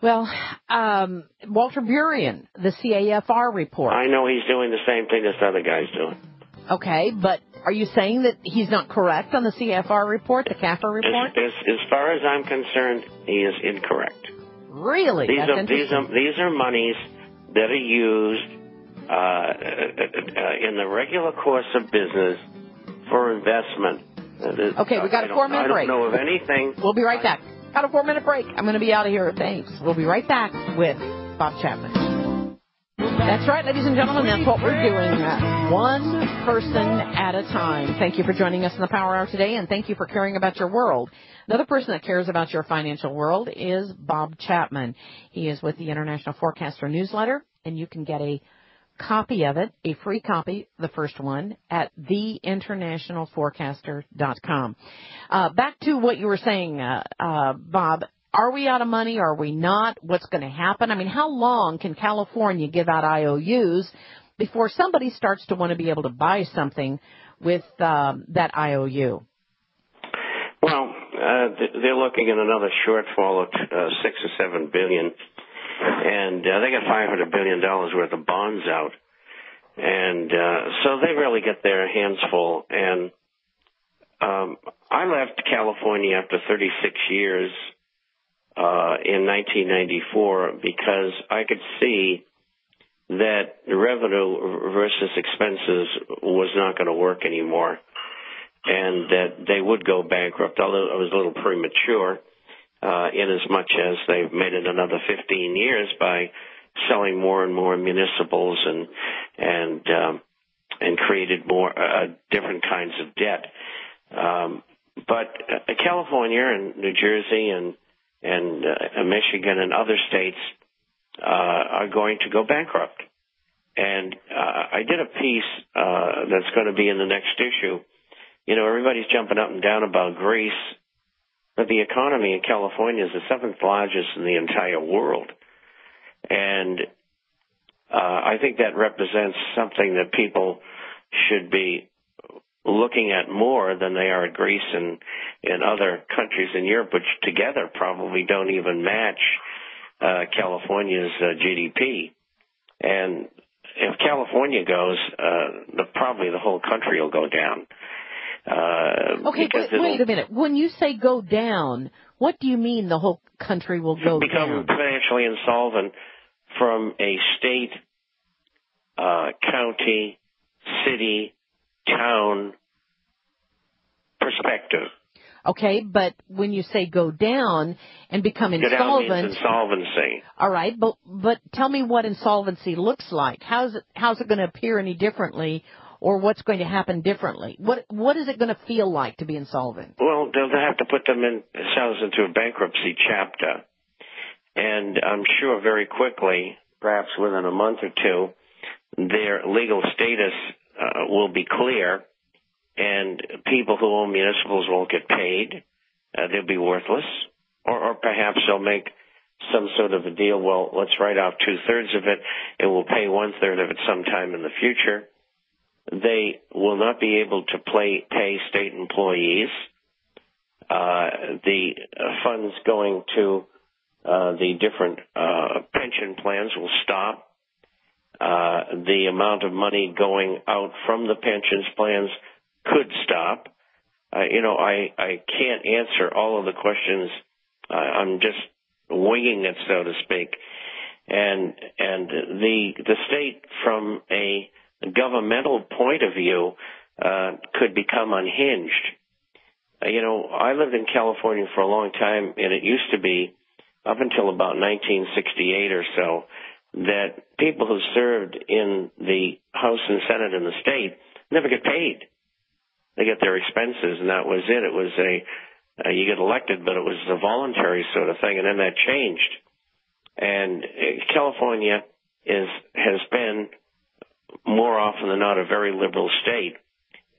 Well, Walter Burien, the CAFR report. I know he's doing the same thing this other guy's doing. Okay, but are you saying that he's not correct on the CAFR report, the CAFR report? As far as I'm concerned, he is incorrect. Really? These are monies that are used in the regular course of business for investment. Okay, we got a 4-minute break. I don't know of anything. We'll be right back. Got a 4-minute break. I'm going to be out of here. Thanks. We'll be right back with Bob Chapman. That's right, ladies and gentlemen. That's what we're doing. One person at a time. Thank you for joining us in the Power Hour today, and thank you for caring about your world. Another person that cares about your financial world is Bob Chapman. He is with the International Forecaster newsletter, and you can get a copy of it, a free copy, the first one, at theinternationalforecaster.com. Back to what you were saying, Bob. Are we out of money? Are we not? What's going to happen? I mean, how long can California give out IOUs before somebody starts to want to be able to buy something with that IOU? Well, they're looking at another shortfall of $6 or $7 billion. And they got $500 billion worth of bonds out. And so they really get their hands full. And I left California after 36 years in 1994 because I could see that the revenue versus expenses was not going to work anymore and that they would go bankrupt, although I was a little premature. In as much as they've made it another 15 years by selling more and more municipals and created more different kinds of debt. But California and New Jersey and Michigan and other states are going to go bankrupt. And I did a piece that's going to be in the next issue. You know, everybody's jumping up and down about Greece. But the economy in California is the 7th largest in the entire world. And I think that represents something that people should be looking at more than they are at Greece and other countries in Europe, which together probably don't even match California's GDP. And if California goes, probably the whole country will go down. Okay, wait a minute. When you say go down, what do you mean the whole country will go down? Become financially insolvent from a state, county, city, town perspective. Okay, but when you say go down and become insolvent... Go down means insolvency. All right, but tell me what insolvency looks like. How's it going to appear any differently? Or what's going to happen differently? What is it going to feel like to be insolvent? Well, they'll have to put themselves into a bankruptcy chapter. And I'm sure very quickly, perhaps within a month or two, their legal status will be clear, and people who own municipals won't get paid. They'll be worthless. Or perhaps they'll make some sort of a deal, well, let's write off 2/3 of it, and we'll pay 1/3 of it sometime in the future. They will not be able to pay state employees. The funds going to the different pension plans will stop. The amount of money going out from the pensions plans could stop. I can't answer all of the questions. I'm just winging it, so to speak. And the state, from a governmental point of view, could become unhinged. I lived in California for a long time, and it used to be, up until about 1968 or so, that people who served in the House and Senate in the state never get paid. They get their expenses, and that was it. It was you get elected, but it was a voluntary sort of thing, and then that changed. And California has been, more often than not, a very liberal state,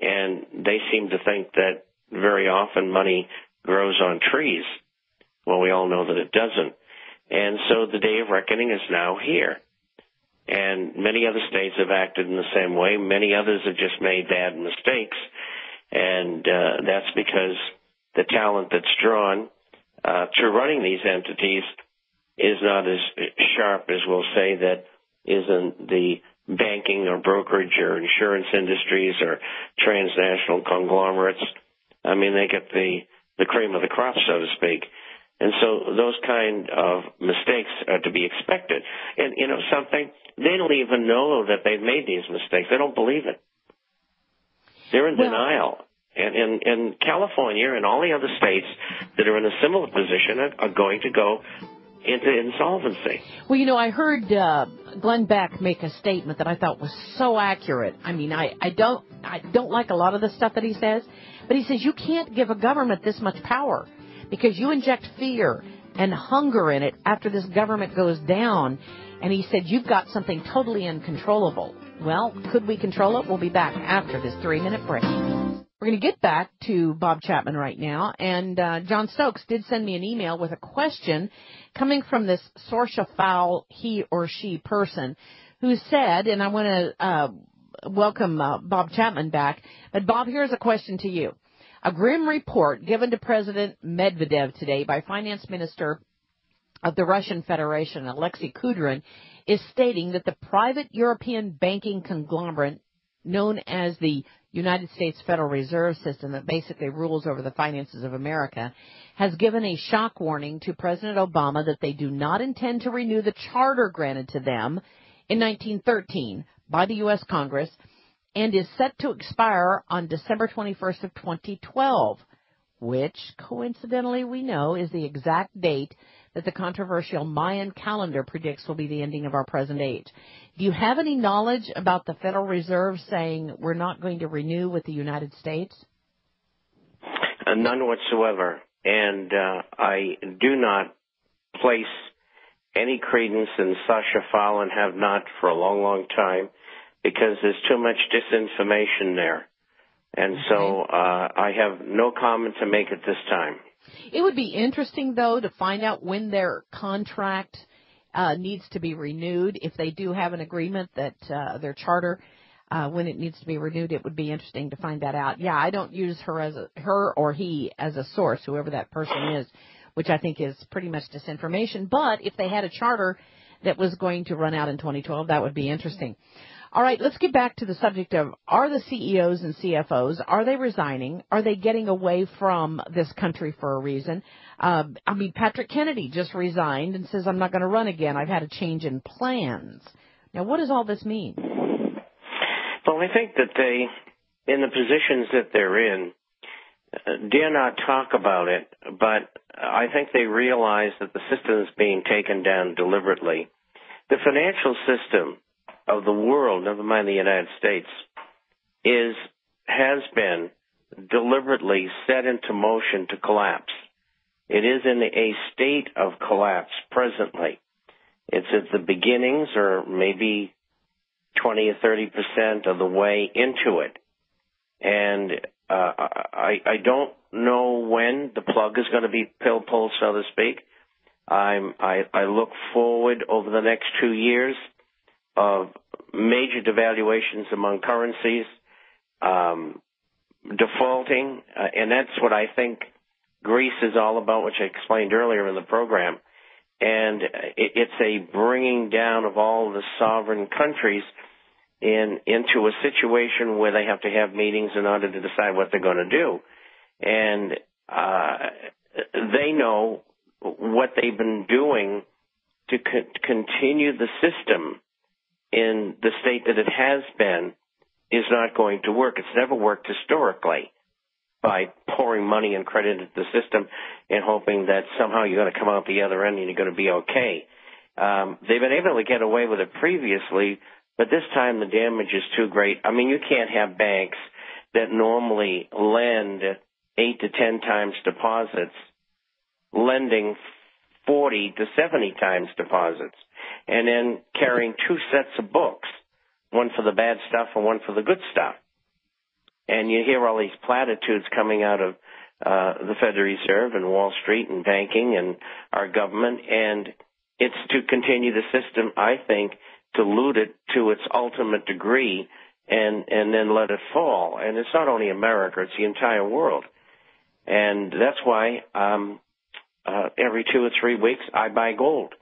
and they seem to think that very often money grows on trees. Well, we all know that it doesn't. And so the day of reckoning is now here. And many other states have acted in the same way. Many others have just made bad mistakes. And that's because the talent that's drawn to running these entities is not as sharp as we'll say that is in the banking or brokerage or insurance industries or transnational conglomerates. I mean, they get the cream of the crop, so to speak. And so those kind of mistakes are to be expected. And, you know, something, they don't even know that they've made these mistakes. They don't believe it. They're in denial. And California and all the other states that are in a similar position are going to go into insolvency. Well, you know, I heard Glenn Beck make a statement that I thought was so accurate. I mean, I don't like a lot of the stuff that he says, but he says you can't give a government this much power because you inject fear and hunger in it after this government goes down. And he said you've got something totally uncontrollable. Well, could we control it? We'll be back after this 3-minute break. We're going to get back to Bob Chapman right now. And John Stokes did send me an email with a question coming from this Sorcia-foul he or she person who said, and I want to welcome Bob Chapman back, but Bob, here's a question to you. A grim report given to President Medvedev today by Finance Minister of the Russian Federation, Alexei Kudrin, is stating that the private European banking conglomerate known as the United States Federal Reserve System that basically rules over the finances of America, has given a shock warning to President Obama that they do not intend to renew the charter granted to them in 1913 by the U.S. Congress and is set to expire on December 21st of 2012, which, coincidentally, we know is the exact date that the controversial Mayan calendar predicts will be the ending of our present age. Do you have any knowledge about the Federal Reserve saying we're not going to renew with the United States? None whatsoever. And I do not place any credence in Sasha Fowl and have not for a long, long time because there's too much disinformation there. And so I have no comment to make at this time. It would be interesting, though, to find out when their contract needs to be renewed. If they do have an agreement that their charter, when it needs to be renewed, it would be interesting to find that out. Yeah, I don't use her or he as a source, whoever that person is, which I think is pretty much disinformation. But if they had a charter that was going to run out in 2012, that would be interesting. All right, let's get back to the subject of, are the CEOs and CFOs, are they resigning? Are they getting away from this country for a reason? Patrick Kennedy just resigned and says, I'm not going to run again. I've had a change in plans. Now, what does all this mean? Well, I think that they, in the positions that they're in, dare not talk about it, but I think they realize that the system is being taken down deliberately. The financial system of the world, never mind the United States, has been deliberately set into motion to collapse. It is in a state of collapse presently. It's at the beginnings or maybe 20 or 30% of the way into it. And I don't know when the plug is going to be pulled, so to speak. I look forward over the next 2 years of major devaluations among currencies, defaulting, and that's what I think Greece is all about, which I explained earlier in the program. And it's a bringing down of all the sovereign countries into a situation where they have to have meetings in order to decide what they're going to do. And they know what they've been doing to continue the system in the state that it has been is not going to work. It's never worked historically by pouring money and credit into the system and hoping that somehow you're going to come out the other end and you're going to be okay. They've been able to get away with it previously, but this time the damage is too great. I mean, you can't have banks that normally lend 8 to 10 times deposits lending 40 to 70 times deposits, and then carrying 2 sets of books, one for the bad stuff and one for the good stuff. And you hear all these platitudes coming out of the Federal Reserve and Wall Street and banking and our government, and it's to continue the system, I think, to loot it to its ultimate degree and then let it fall. And it's not only America, it's the entire world. And that's why every 2 or 3 weeks I buy gold.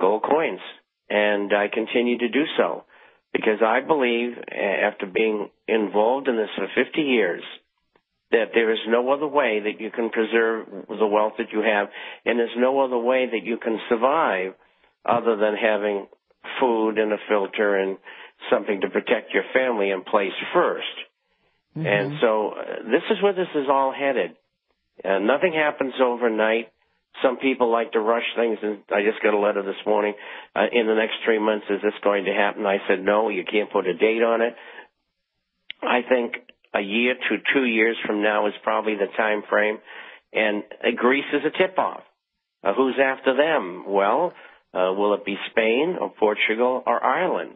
gold coins. And I continue to do so because I believe, after being involved in this for 50 years, that there is no other way that you can preserve the wealth that you have, and there's no other way that you can survive other than having food and a filter and something to protect your family in place first. Mm-hmm. And so this is where this is all headed. Nothing happens overnight. Some people like to rush things, and I just got a letter this morning. In the next 3 months, is this going to happen? I said, no, you can't put a date on it. I think a year to 2 years from now is probably the time frame, and Greece is a tip-off. Who's after them? Well, will it be Spain or Portugal or Ireland?